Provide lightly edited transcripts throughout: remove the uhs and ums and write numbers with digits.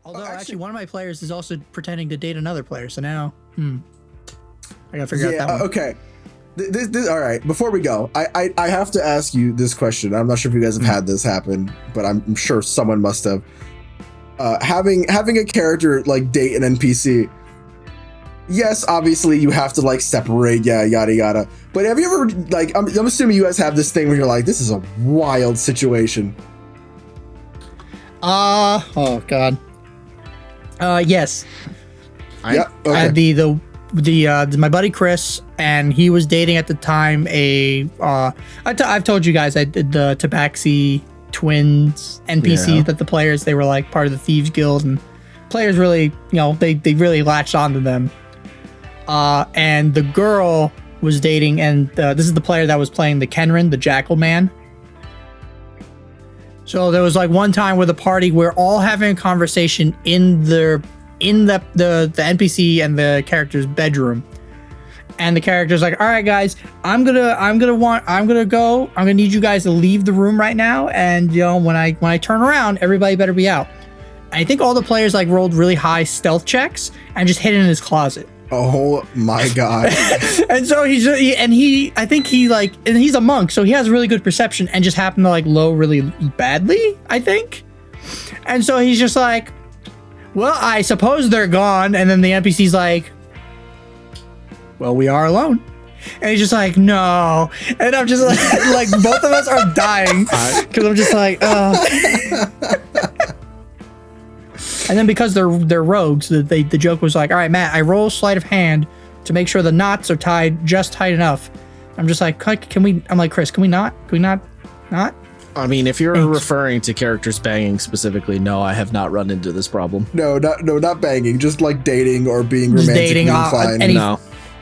Although actually, one of my players is also pretending to date another player. So now, I gotta figure out that one. Okay. This, all right. Before we go, I have to ask you this question. I'm not sure if you guys have had this happen, but I'm sure someone must have. Having a character like date an NPC. Yes, obviously you have to like separate, yada yada. But have you ever like I'm assuming you guys have this thing where you're like, this is a wild situation. Oh god. Yes. Yeah. Okay. I had my buddy Chris, and he was dating at the time I've told you guys I did the Tabaxi twins NPC that the players, they were like part of the Thieves Guild, and players really, they really latched onto them. And the girl was dating, and this is the player that was playing the Kenrin, the Jackal Man. So there was like one time where the party, we're all having a conversation in the NPC and the character's bedroom. And the character's like, all right, guys, I'm gonna need you guys to leave the room right now. And when I turn around, everybody better be out. And I think all the players like rolled really high stealth checks and just hid in his closet. Oh my god. And so he's a monk, so he has really good perception, and just happened to like low really badly, I think. And so he's just like, well, I suppose they're gone. And then the NPC's like, well, we are alone. And he's just like, no. And I'm just like both of us are dying because I'm just like, oh. And then because they're rogues, the joke was like, all right, Matt, I roll sleight of hand to make sure the knots are tied just tight enough. I'm just like, can we? I'm like, Chris, can we not? Can we not? I mean, if you're referring to characters banging specifically, no, I have not run into this problem. No, not banging, just like dating or being romantically inclined.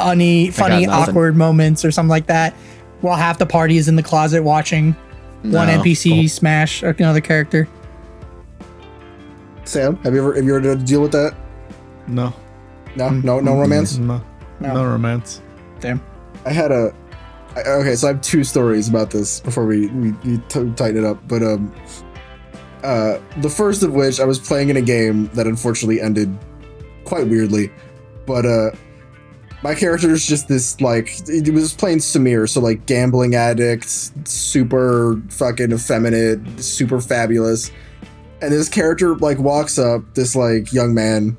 Any funny, awkward moments or something like that, while half the party is in the closet watching one NPC smash another character. Sam, have you ever had to deal with that? No romance? No romance. Damn. Okay, so I have two stories about this before we tighten it up. But the first of which, I was playing in a game that unfortunately ended quite weirdly. But my character is just this, like, it was playing Samir, so like gambling addict, super fucking effeminate, super fabulous. And this character like walks up, this like young man,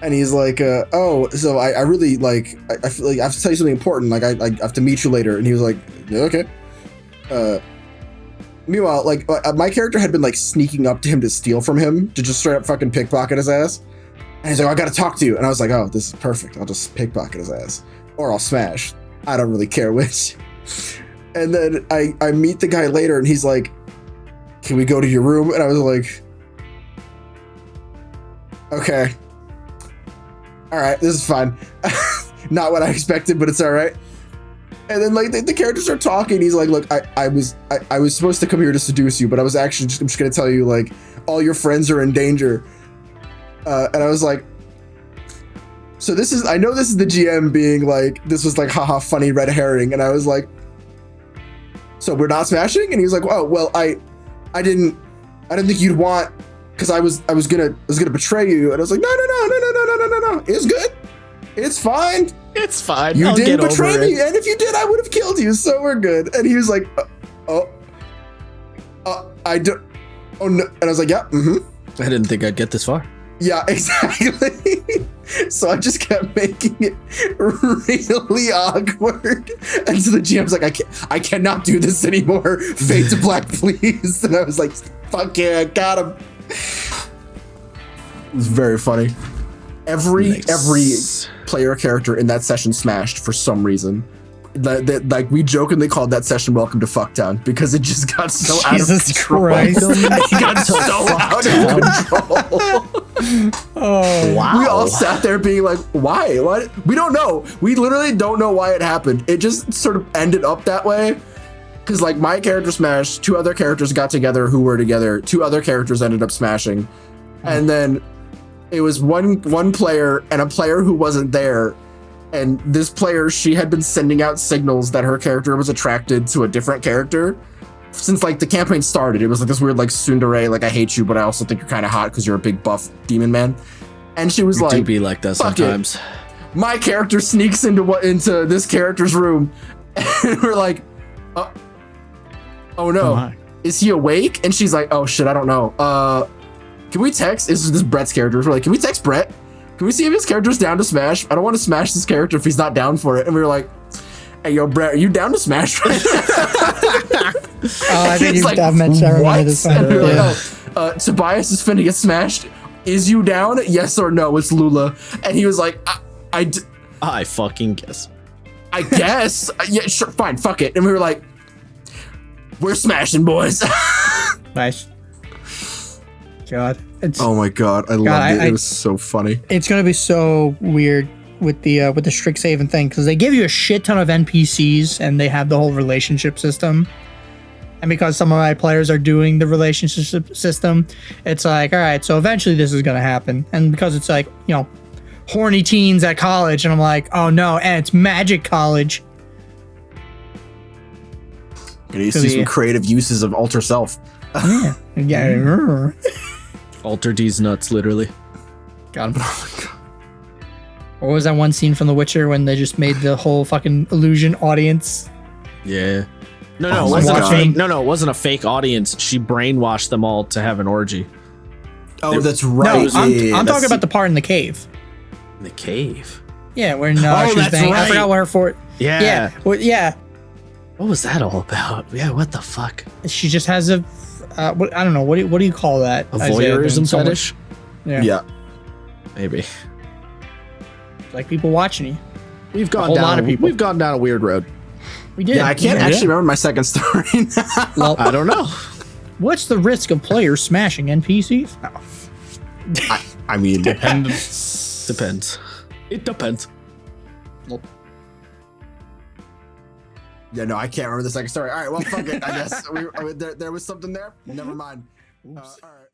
and he's like, oh, so I really like, I feel like I have to tell you something important. Like I have to meet you later. And he was like, yeah, okay. Meanwhile, like my character had been like sneaking up to him to steal from him, to just straight up fucking pickpocket his ass. And he's like, I gotta talk to you. And I was like, oh, this is perfect. I'll just pickpocket his ass, or I'll smash. I don't really care which. And then I meet the guy later, and he's like, can we go to your room? And I was like, okay. All right, this is fine. Not what I expected, but it's all right. And then like the characters are talking. He's like, look, I was supposed to come here to seduce you, but I was actually I'm just gonna tell you, like, all your friends are in danger. And I was like, so I know this is the GM being like, this was like, haha, funny red herring. And I was like, so we're not smashing? And he was like, oh, well, I didn't think you'd want, because I was gonna betray you. And I was like, no. It's good. It's fine. It's fine. You didn't betray me, and if you did, I would have killed you. So we're good. And he was like, I don't. Oh no. And I was like, yeah. Mm-hmm. I didn't think I'd get this far. Yeah, exactly. So I just kept making it really awkward. And so the GM's like, I cannot do this anymore. Fade to black, please. And I was like, fuck yeah, I got him. It was very funny. Every player character in that session smashed for some reason. Like we jokingly called that session "Welcome to Fucktown" because it just got so out of control. Christ. It got so out of control. Oh wow! We all sat there being like, "Why? What? We don't know. We literally don't know why it happened. It just sort of ended up that way." Because like my character smashed, two other characters got together who were together. Two other characters ended up smashing, and then it was one player and a player who wasn't there. And this player, she had been sending out signals that her character was attracted to a different character. since like the campaign started, it was like this weird like tsundere, like I hate you, but I also think you're kind of hot because you're a big buff demon man. And she was You do like, be like that "Fuck it." sometimes. My character sneaks into this character's room, and we're like, oh no, Oh my. is he awake? And she's like, oh shit, I don't know. Can we text? This is Brett's character. We're like, can we text Brett? Can we see if his character's down to smash? I don't want to smash this character if he's not down for it. And we were like, hey yo, Brett, are you down to smash right now? I think It's I've mentioned that what? already this time. And we were Yeah. like, Tobias is finna get smashed. Is you down? Yes or no? It's Lula. And he was like, I fucking guess. I guess. Yeah, sure, fine, fuck it. And we were like, we're smashing, boys. Nice. God, Oh my god, I loved it. It was so funny. it's gonna be so weird with the Strixhaven thing because they give you a shit ton of NPCs and they have the whole relationship system. And because some of my players are doing the relationship system, it's like, all right, so eventually this is gonna happen. And because it's like, you know, horny teens at college, and I'm like, oh no, and it's magic college. You see some creative uses of alter self. Yeah. Yeah. Alter D's nuts, literally. Got him. What was that one scene from The Witcher when they just made the whole fucking illusion audience? Yeah. No, Oh it my wasn't a God. fake. No, it wasn't a fake audience. She brainwashed them all to have an orgy Oh, that's No, right. I'm talking about the part in the cave. in the cave. Yeah, when Oh, she was that's banging. I right. forgot what her for. Yeah. Yeah, well, yeah. What was that all about? Yeah. What the fuck? She just has a. What, I don't know. What do you call that? A Isaiah, when voyeurism someone- fetish? Yeah. Yeah. Maybe. Like people watching you. We've gone whole down. lot of people. We've gone down a weird road. We did. Yeah, I can't actually remember my second story now. Well, I don't know. what's the risk of players smashing NPCs? No. I mean, Dependence. Depends. It depends. yeah, no, I can't remember the second story. All right, well, fuck it. I guess there was something there. Never mind. All right.